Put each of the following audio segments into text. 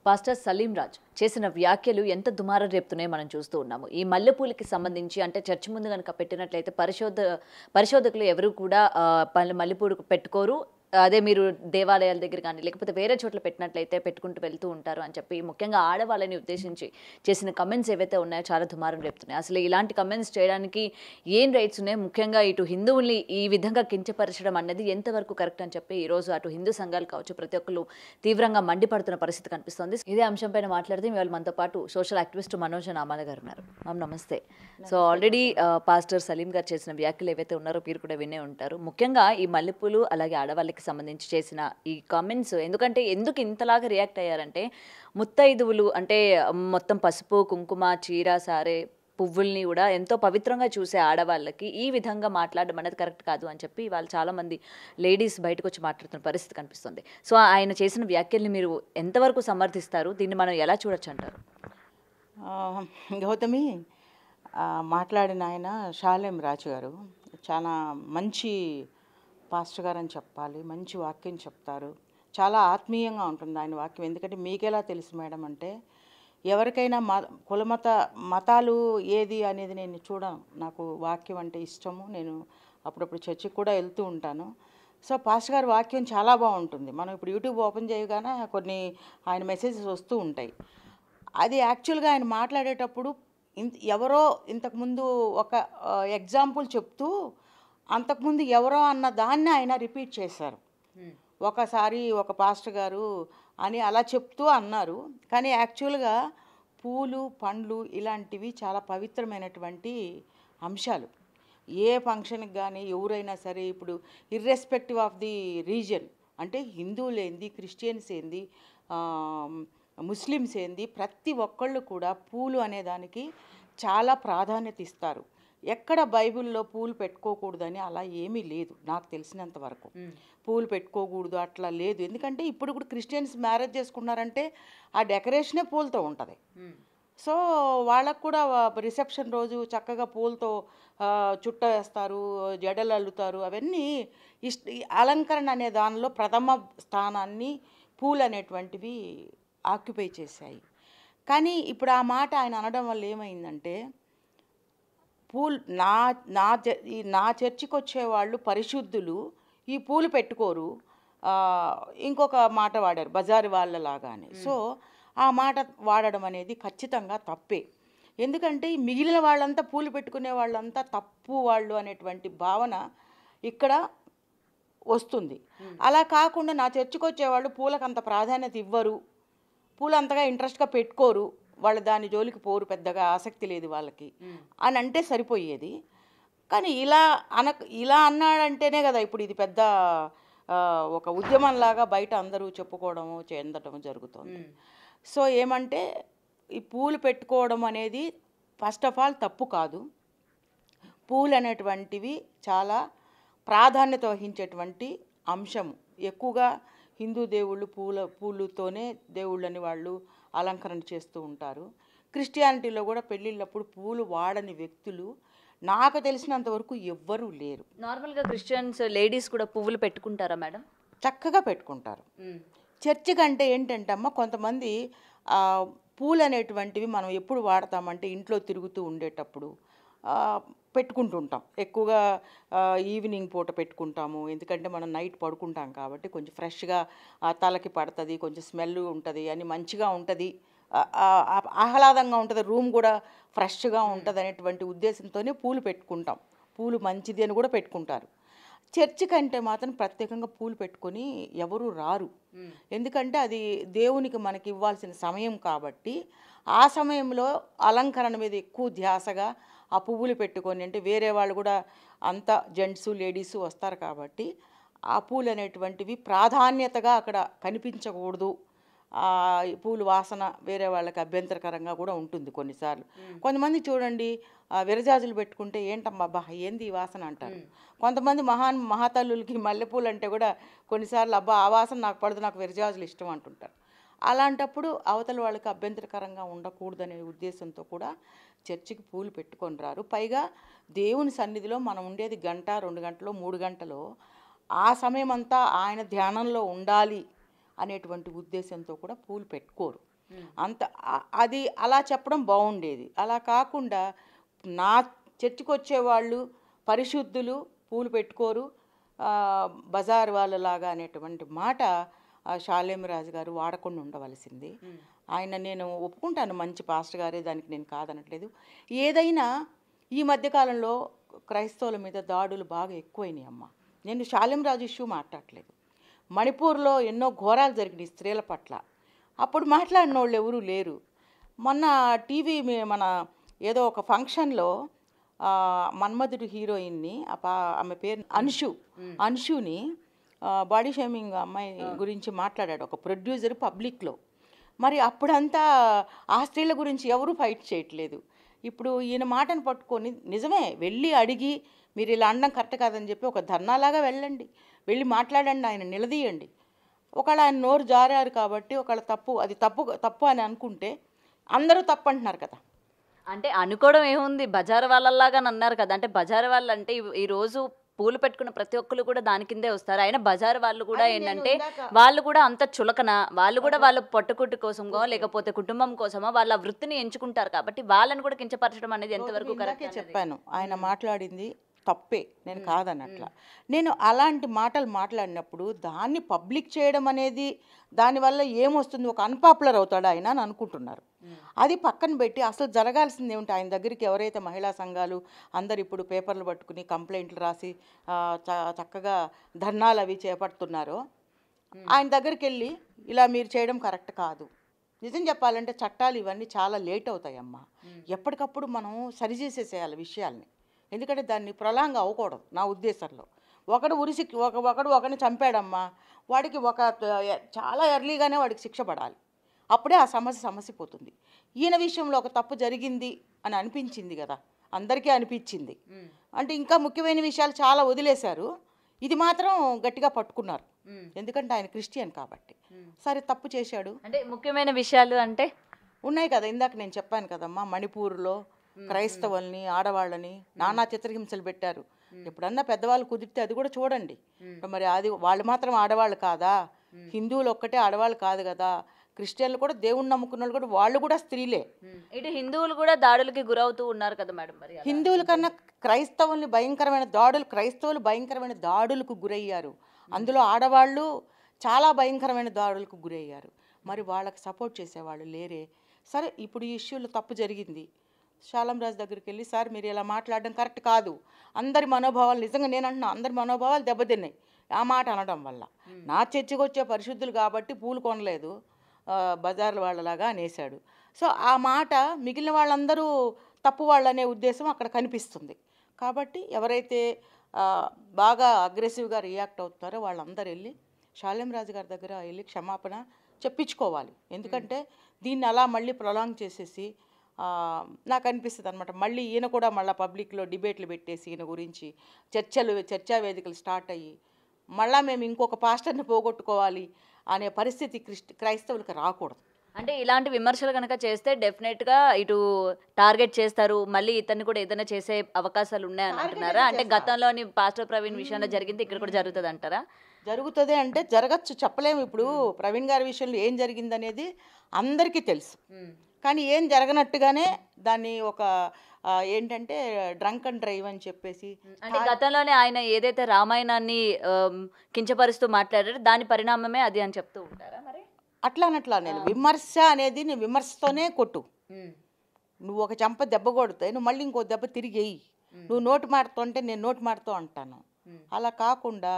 Pastor Salim Raj చేసిన వ్యాఖ్యలు ఎంత దుమారం రేపుతున్నాయో మనం చూస్తూ ఉన్నాము. ఈ మల్లెపూలకి సంబంధించి అంటే చర్చి ముందు గనుక పెట్టినట్లయితే పరిశోధకులు ఎవరు కూడా మల్లెపూలు పెట్టుకోరు. అదే మీరు దేవాలయాల దగ్గర కానీ లేకపోతే వేరే చోట్ల పెట్టినట్లయితే పెట్టుకుంటూ వెళ్తూ ఉంటారు అని చెప్పి ముఖ్యంగా ఆడవాళ్ళని ఉద్దేశించి చేసిన కమెంట్స్ ఏవైతే ఉన్నాయో చాలా దుమారం రేపుతున్నాయి. అసలు ఇలాంటి కమెంట్స్ చేయడానికి ఏం రైట్స్ ఉన్నాయి? ముఖ్యంగా ఇటు హిందువుల్ని ఈ విధంగా కించపరచడం అన్నది ఎంతవరకు కరెక్ట్ అని చెప్పి ఈరోజు అటు హిందూ సంఘాలు కావచ్చు ప్రతి ఒక్కరు తీవ్రంగా మండిపడుతున్న పరిస్థితి కనిపిస్తుంది. ఇదే అంశంపైన మాట్లాడితే ఇవాళ మనతో పాటు సోషల్ యాక్టివిస్ట్ మనోజ్ నామాల గారు ఉన్నారు. మ్యామ్ నమస్తే. సో ఆల్రెడీ పాస్టర్ సలీం గారు చేసిన వ్యాఖ్యలు ఏవైతే ఉన్నారో మీరు కూడా వినే ఉంటారు. ముఖ్యంగా ఈ మల్లెపూలు అలాగే ఆడవాళ్ళకి సంబంధించి చేసిన ఈ కామెంట్స్ ఎందుకు ఇంతలాగా రియాక్ట్ అయ్యారంటే ముత్తైదువులు అంటే మొత్తం పసుపు కుంకుమ చీర సారే పువ్వుల్ని కూడా ఎంతో పవిత్రంగా చూసే ఆడవాళ్ళకి ఈ విధంగా మాట్లాడడం అనేది కరెక్ట్ కాదు అని చెప్పి వాళ్ళు చాలామంది లేడీస్ బయటకు వచ్చి మాట్లాడుతున్న పరిస్థితి కనిపిస్తుంది. సో ఆయన చేసిన వ్యాఖ్యల్ని మీరు ఎంతవరకు సమర్థిస్తారు? దీన్ని మనం ఎలా చూడొచ్చు అంటారు? గౌతమి మాట్లాడిన ఆయన షాలేం రాజు గారు చాలా మంచి పాస్టర్ గారు అని చెప్పాలి. మంచి వాక్యం చెప్తారు. చాలా ఆత్మీయంగా ఉంటుంది ఆయన వాక్యం. ఎందుకంటే మీకెలా తెలుసు మేడం అంటే ఎవరికైనా మతాలు ఏది అనేది నేను చూడను. నాకు వాక్యం అంటే ఇష్టము. నేను అప్పుడప్పుడు చర్చికి కూడా వెళ్తూ ఉంటాను. సో పాస్టర్ గారి వాక్యం చాలా బాగుంటుంది. మనం ఇప్పుడు యూట్యూబ్ ఓపెన్ చేయగానే కొన్ని ఆయన మెసేజెస్ వస్తూ ఉంటాయి. అది యాక్చువల్గా ఆయన మాట్లాడేటప్పుడు ఎవరో ఇంతకుముందు ఒక ఎగ్జాంపుల్ చెప్తూ అంతకుముందు ఎవరో అన్న దాన్ని ఆయన రిపీట్ చేశారు. ఒకసారి ఒక పాస్టర్ గారు అని అలా చెప్తూ అన్నారు. కానీ యాక్చువల్గా పూలు పండ్లు ఇలాంటివి చాలా పవిత్రమైనటువంటి అంశాలు. ఏ ఫంక్షన్కి కానీ ఎవరైనా సరే ఇప్పుడు ఇర్రెస్పెక్టివ్ ఆఫ్ ది రీజన్ అంటే హిందువులు ఏంది క్రిస్టియన్స్ ఏంది ముస్లిమ్స్ ఏంది ప్రతి ఒక్కళ్ళు కూడా పూలు అనేదానికి చాలా ప్రాధాన్యత ఇస్తారు. ఎక్కడ బైబిల్లో పూలు పెట్టుకోకూడదని అలా ఏమీ లేదు నాకు తెలిసినంత వరకు. పూలు పెట్టుకోకూడదు అట్లా లేదు. ఎందుకంటే ఇప్పుడు కూడా క్రిస్టియన్స్ మ్యారేజ్ చేసుకున్నారంటే ఆ డెకరేషనే పూలతో ఉంటుంది. సో వాళ్ళకు కూడా రిసెప్షన్ రోజు చక్కగా పూలతో చుట్ట వేస్తారు, జడలు అల్లుతారు. అవన్నీ అలంకరణ అనే దానిలో ప్రథమ స్థానాన్ని పూలు అనేటువంటివి ఆక్యుపై చేశాయి. కానీ ఇప్పుడు ఆ మాట ఆయన అనడం వల్ల ఏమైందంటే పూలు నా చర్చికి వచ్చేవాళ్ళు పరిశుద్ధులు ఈ పూలు పెట్టుకోరు. ఇంకొక మాట వాడారు బజారు వాళ్ళలాగానే. సో ఆ మాట వాడడం అనేది ఖచ్చితంగా తప్పే. ఎందుకంటే మిగిలిన వాళ్ళంతా పూలు పెట్టుకునే వాళ్ళంతా తప్పు వాళ్ళు అనేటువంటి భావన ఇక్కడ వస్తుంది. అలా కాకుండా నా చర్చికి వచ్చేవాళ్ళు పూలకు అంత ప్రాధాన్యత ఇవ్వరు, పూలు అంతగా ఇంట్రెస్ట్గా పెట్టుకోరు, వాళ్ళు దాని జోలికి పోరు, పెద్దగా ఆసక్తి లేదు వాళ్ళకి అని అంటే సరిపోయేది. కానీ ఇలా అన్నాడంటేనే కదా ఇప్పుడు ఇది పెద్ద ఒక ఉద్యమంలాగా బయట అందరూ చెప్పుకోవడము చెందటము జరుగుతుంది. సో ఏమంటే ఈ పూలు పెట్టుకోవడం అనేది ఫస్ట్ ఆఫ్ ఆల్ తప్పు కాదు. పూలు అనేటువంటివి చాలా ప్రాధాన్యత వహించేటువంటి అంశము. ఎక్కువగా హిందూ దేవుళ్ళు పూలుతోనే దేవుళ్ళని వాళ్ళు అలంకరణ చేస్తూ ఉంటారు. క్రిస్టియానిటీలో కూడా పెళ్ళిళ్ళప్పుడు పూలు వాడని వ్యక్తులు నాకు తెలిసినంత వరకు ఎవ్వరూ లేరు. నార్మల్గా క్రిస్టియన్స్ లేడీస్ కూడా పువ్వులు పెట్టుకుంటారా మేడం? చక్కగా పెట్టుకుంటారు. చర్చి కంటే ఏంటంటే అమ్మ కొంతమంది పూలు అనేటువంటివి మనం ఎప్పుడు వాడతామంటే ఇంట్లో తిరుగుతూ ఉండేటప్పుడు పెట్టుకుంటుంటాం. ఎక్కువగా ఈవినింగ్ పూట పెట్టుకుంటాము. ఎందుకంటే మనం నైట్ పడుకుంటాం కాబట్టి కొంచెం ఫ్రెష్గా తలకి పడుతుంది, కొంచెం స్మెల్ ఉంటుంది అని మంచిగా ఉంటుంది, ఆహ్లాదంగా ఉంటుంది, రూమ్ కూడా ఫ్రెష్గా ఉంటుంది అనేటువంటి ఉద్దేశంతోనే పూలు పెట్టుకుంటాం. పూలు మంచిది అని కూడా పెట్టుకుంటారు. చర్చి కంటే మాత్రం ప్రత్యేకంగా పూలు పెట్టుకొని ఎవరు రారు. ఎందుకంటే అది దేవునికి మనకి ఇవ్వాల్సిన సమయం కాబట్టి ఆ సమయంలో అలంకరణ మీద ఎక్కువ ధ్యాసగా ఆ పువ్వులు పెట్టుకొని అంటే వేరే వాళ్ళు కూడా అంతా జెంట్సు లేడీసు వస్తారు కాబట్టి ఆ పూలు అనేటువంటివి ప్రాధాన్యతగా అక్కడ కనిపించకూడదు. పూలు వాసన వేరే వాళ్ళకి అభ్యంతరకరంగా కూడా ఉంటుంది కొన్నిసార్లు. కొంతమంది చూడండి విరజాజులు పెట్టుకుంటే ఏంటమ్మా అబ్బా ఏంది ఈ వాసన అంటారు. కొంతమంది మహాతల్లులకి మల్లెపూలు అంటే కూడా కొన్నిసార్లు అబ్బా ఆ వాసన నాకు పడదు, నాకు విరజాజులు ఇష్టం అంటుంటారు. అలాంటప్పుడు అవతల వాళ్ళకి అభ్యంతరకరంగా ఉండకూడదనే ఉద్దేశంతో కూడా చర్చికి పూలు పెట్టుకొని రారు. పైగా దేవుని సన్నిధిలో మనం ఉండేది 1 గంట 2 గంటలో 3 గంటలో ఆ సమయం అంతా ఆయన ధ్యానంలో ఉండాలి అనేటువంటి ఉద్దేశంతో కూడా పూలు పెట్టుకోరు. అంత అది అలా చెప్పడం బాగుండేది. అలా కాకుండా నా చర్చికి వచ్చేవాళ్ళు పరిశుద్ధులు, పూలు పెట్టుకోరు, బజార్ వాళ్ళలాగా అనేటువంటి మాట షాలేం రాజు గారు వాడకుండా ఉండవలసింది. ఆయన నేను ఒప్పుకుంటాను, మంచి పాస్టర్ గారే, దానికి నేను కాదనట్లేదు. ఏదైనా ఈ మధ్యకాలంలో క్రైస్తవుల మీద దాడులు బాగా ఎక్కువైనాయి అమ్మ. నేను షాలేం రాజు ఇష్యూ మాట్లాడట్లేదు. మణిపూర్లో ఎన్నో ఘోరాలు జరిగినాయి స్త్రీల పట్ల. అప్పుడు మాట్లాడిన వాళ్ళు ఎవరూ లేరు. మొన్న టీవీ మన ఏదో ఒక ఫంక్షన్లో మన్మధుడు హీరోయిన్ని ఆమె పేరు అంశుని బాడీ షేమింగ్ అమ్మాయి గురించి మాట్లాడాడు ఒక ప్రొడ్యూసర్ పబ్లిక్లో. మరి అప్పుడంతా ఆ స్త్రీల గురించి ఎవరూ ఫైట్ చేయట్లేదు. ఇప్పుడు ఈయన మాటను పట్టుకొని నిజమే వెళ్ళి అడిగి మీరు ఇలా అనడం కరెక్ట్ కాదని చెప్పి ఒక ధర్నాలాగా వెళ్ళండి, వెళ్ళి మాట్లాడండి, ఆయన నిలదీయండి. ఒకవేళ ఆయన నోరు జారారు కాబట్టి ఒకవేళ అది తప్పు అని అనుకుంటే అందరూ తప్పు అంటున్నారు కదా. అంటే అనుకోవడం ఏముంది, బజార్ వాళ్ళలాగా అన్నారు కదా. అంటే బజార్ వాళ్ళు అంటే ఈరోజు పూలు పెట్టుకున్న ప్రతి ఒక్కరు కూడా దాని కిందే వస్తారు. అయినా బజార్ వాళ్ళు కూడా ఏంటంటే వాళ్ళు కూడా అంత చులకన, వాళ్ళు కూడా వాళ్ళ పొట్టకుట్టు కోసమో లేకపోతే కుటుంబం కోసమో వాళ్ళ వృత్తిని ఎంచుకుంటారు కాబట్టి వాళ్ళని కూడా కించపరచడం అనేది ఎంతవరకు కరెక్ట్ చెప్పాను. ఆయన మాట్లాడింది తప్పే, నేను కాదన్నట్ల. నేను అలాంటి మాటలు మాట్లాడినప్పుడు దాన్ని పబ్లిక్ చేయడం అనేది దానివల్ల ఏమొస్తుంది, ఒక అన్పాపులర్ అవుతాడు ఆయన అని అనుకుంటున్నారు. అది పక్కన పెట్టి అసలు జరగాల్సింది ఏమిటి, ఆయన దగ్గరికి ఎవరైతే మహిళా సంఘాలు అందరు ఇప్పుడు పేపర్లు పట్టుకుని కంప్లైంట్లు రాసి చక్కగా ధర్నాలు అవి చేపడుతున్నారో ఆయన దగ్గరికి వెళ్ళి ఇలా మీరు చేయడం కరెక్ట్ కాదు. నిజం చెప్పాలంటే చట్టాలు ఇవన్నీ చాలా లేట్ అవుతాయమ్మా. ఎప్పటికప్పుడు మనం సరిచేసేసేయాలి విషయాల్ని. ఎందుకంటే దాన్ని ప్రొలాంగ్ అవ్వకూడదు నా ఉద్దేశంలో. ఒకడు ఒకరిని చంపాడమ్మా, వాడికి చాలా ఎర్లీగానే వాడికి శిక్ష పడాలి. అప్పుడే ఆ సమస్య పోతుంది. ఈయన విషయంలో ఒక తప్పు జరిగింది అని అనిపించింది కదా, అందరికీ అనిపించింది. అంటే ఇంకా ముఖ్యమైన విషయాలు చాలా వదిలేశారు, ఇది మాత్రం గట్టిగా పట్టుకున్నారు. ఎందుకంటే ఆయన క్రిస్టియన్ కాబట్టి. సరే తప్పు చేశాడు. అంటే ముఖ్యమైన విషయాలు అంటే ఉన్నాయి కదా, ఇందాక నేను చెప్పాను కదమ్మా, మణిపూర్లో క్రైస్తవుల్ని ఆడవాళ్ళని నానా చిత్రహింసలు పెట్టారు. ఎప్పుడన్నా పెద్దవాళ్ళు కుదిరితే అది కూడా చూడండి. మరి అది వాళ్ళు మాత్రం ఆడవాళ్ళు కాదా? హిందువులు ఒక్కటే ఆడవాళ్ళు కాదు కదా, క్రిస్టియన్లు కూడా దేవుణ్ణి నమ్ముకున్న వాళ్ళు కూడా వాళ్ళు కూడా స్త్రీలే. ఇటు హిందువులు కూడా దాడులకి గురవుతూ ఉన్నారు కదా మేడం. మరి హిందువుల కన్నా క్రైస్తవులు భయంకరమైన దాడులకు గురయ్యారు. అందులో ఆడవాళ్ళు చాలా భయంకరమైన దాడులకు గురయ్యారు. మరి వాళ్ళకి సపోర్ట్ చేసేవాళ్ళు లేరే. సరే ఇప్పుడు ఈ ఇష్యూలో తప్పు జరిగింది, షాలేం రాజు దగ్గరికి వెళ్ళి సార్ మీరు ఇలా మాట్లాడడం కరెక్ట్ కాదు, అందరి మనోభావాలు, నిజంగా నేను అంటున్నా అందరి మనోభావాలు దెబ్బతిన్నాయి ఆ మాట అనడం వల్ల. నా చర్చకు వచ్చే పరిశుద్ధులు కాబట్టి పూలు కొనలేదు, బజార్ల వాళ్ళలాగా అనేశాడు. సో ఆ మాట మిగిలిన వాళ్ళందరూ తప్పు వాళ్ళనే ఉద్దేశం అక్కడ కనిపిస్తుంది. కాబట్టి ఎవరైతే బాగా అగ్రెసివ్గా రియాక్ట్ అవుతున్నారో వాళ్ళందరూ వెళ్ళి షాలేం రాజు గారి దగ్గర వెళ్ళి క్షమాపణ చెప్పించుకోవాలి. ఎందుకంటే దీన్ని అలా మళ్ళీ ప్రొలాంగ్ చేసేసి నాకు అనిపిస్తుంది అనమాట, మళ్ళీ ఈయన కూడా మళ్ళీ పబ్లిక్లో డిబేట్లు పెట్టేసి ఈయన గురించి చర్చా వేదికలు స్టార్ట్ అయ్యి మళ్ళీ మేము ఇంకొక పాస్టర్ని పోగొట్టుకోవాలి అనే పరిస్థితి క్రైస్తవులకు రాకూడదు. అంటే ఇలాంటి విమర్శలు కనుక చేస్తే డెఫినెట్గా ఇటు టార్గెట్ చేస్తారు, మళ్ళీ ఇతన్ని కూడా ఏదైనా చేసే అవకాశాలు ఉన్నాయని అంటున్నారా? అంటే గతంలోని పాస్టర్ ప్రవీణ్ విషయంలో జరిగింది, ఇక్కడ కూడా జరుగుతుంది అంటారా? జరుగుతుంది అంటే జరగచ్చు, చెప్పలేము. ఇప్పుడు ప్రవీణ్ గారి విషయంలో ఏం జరిగింది అనేది అందరికీ తెలుసు, కానీ ఏం జరగనట్టుగానే దాన్ని ఒక ఏంటంటే డ్రంక్ అండ్ డ్రైవ్ అని చెప్పేసి, అంటే గతంలోనే ఆయన ఏదైతే రామాయణాన్ని కించపరుస్తూ మాట్లాడారో దాని పరిణామమే అది అని చెప్తూ ఉంటారా? మరి అట్లా నేను విమర్శ అనేది నేను విమర్శతోనే కొట్టు. నువ్వు ఒక చెంప దెబ్బ కొడితే నువ్వు మళ్ళీ ఇంకో దెబ్బ తిరిగి వేయి. నువ్వు నోటి మాటతో అంటే నేను నోటి మాటతో అంటాను. అలా కాకుండా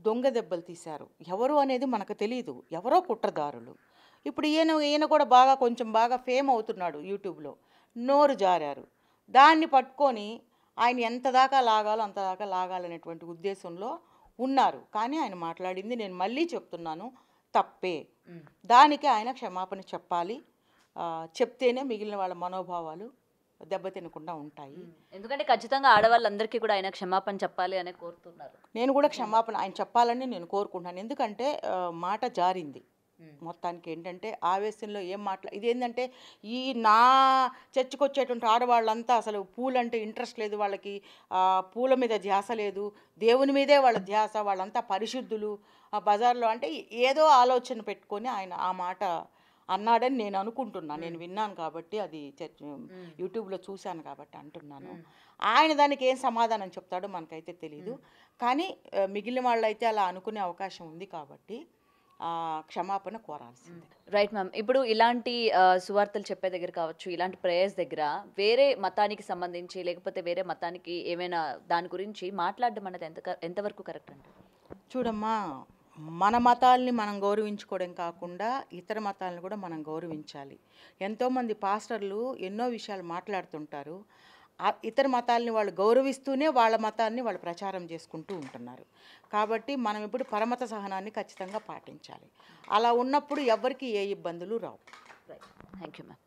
దొంగ దెబ్బలు తీశారు ఎవరు అనేది మనకు తెలియదు, ఎవరో కుట్రదారులు. ఇప్పుడు ఈయన కూడా కొంచెం బాగా ఫేమ్ అవుతున్నాడు యూట్యూబ్లో, నోరు జారారు. దాన్ని పట్టుకొని ఆయన ఎంత దాకా లాగాలో అంత దాకా లాగాలనేటువంటి ఉద్దేశంలో ఉన్నారు. కానీ ఆయన మాట్లాడింది నేను మళ్ళీ చెప్తున్నాను తప్పే. దానికి ఆయన క్షమాపణ చెప్పాలి. చెప్తేనే మిగిలిన వాళ్ళ మనోభావాలు దెబ్బతినకుండా ఉంటాయి. ఎందుకంటే ఖచ్చితంగా ఆడవాళ్ళందరికీ కూడా ఆయన క్షమాపణ చెప్పాలి అనే కోరుతున్నారు. నేను కూడా క్షమాపణ ఆయన చెప్పాలని నేను కోరుకుంటున్నాను. ఎందుకంటే మాట జారింది. మొత్తానికి ఏంటంటే ఆవేశంలో ఇదేంటంటే ఈ నా చర్చకు వచ్చేటువంటి ఆడవాళ్ళంతా అసలు పూలంటే ఇంట్రెస్ట్ లేదు వాళ్ళకి, పూల మీద ధ్యాస లేదు, దేవుని మీదే వాళ్ళ ధ్యాస, వాళ్ళంతా పరిశుద్ధులు, బజార్లో అంటే ఏదో ఆలోచన పెట్టుకొని ఆయన ఆ మాట అన్నాడని నేను అనుకుంటున్నా. నేను విన్నాను కాబట్టి, అది యూట్యూబ్లో చూశాను కాబట్టి అంటున్నాను. ఆయన దానికి ఏం సమాధానం చెప్తాడో మనకైతే తెలీదు. కానీ మిగిలిన వాళ్ళైతే అలా అనుకునే అవకాశం ఉంది కాబట్టి క్షమాపణ కోరాల్సిందే. Right ma'am. ఇప్పుడు ఇలాంటి సువార్తలు చెప్పే దగ్గర కావచ్చు, ఇలాంటి ప్రేయర్స్ దగ్గర వేరే మతానికి సంబంధించి లేకపోతే వేరే మతానికి ఏమైనా దాని గురించి మాట్లాడడం అనేది ఎంతవరకు కరెక్ట్ అండి? చూడమ్మా, మన మతాల్ని మనం గౌరవించుకోవడం కాకుండా ఇతర మతాలను కూడా మనం గౌరవించాలి. ఎంతోమంది పాస్టర్లు ఎన్నో విషయాలు మాట్లాడుతుంటారు. ఇతర మతాల్ని వాళ్ళు గౌరవిస్తూనే వాళ్ళ మతాన్ని వాళ్ళు ప్రచారం చేసుకుంటూ ఉంటున్నారు. కాబట్టి మనం ఇప్పుడు పరమత సహనాన్ని ఖచ్చితంగా పాటించాలి. అలా ఉన్నప్పుడు ఎవరికి ఏ ఇబ్బందులు రావు. Thank you ma'am.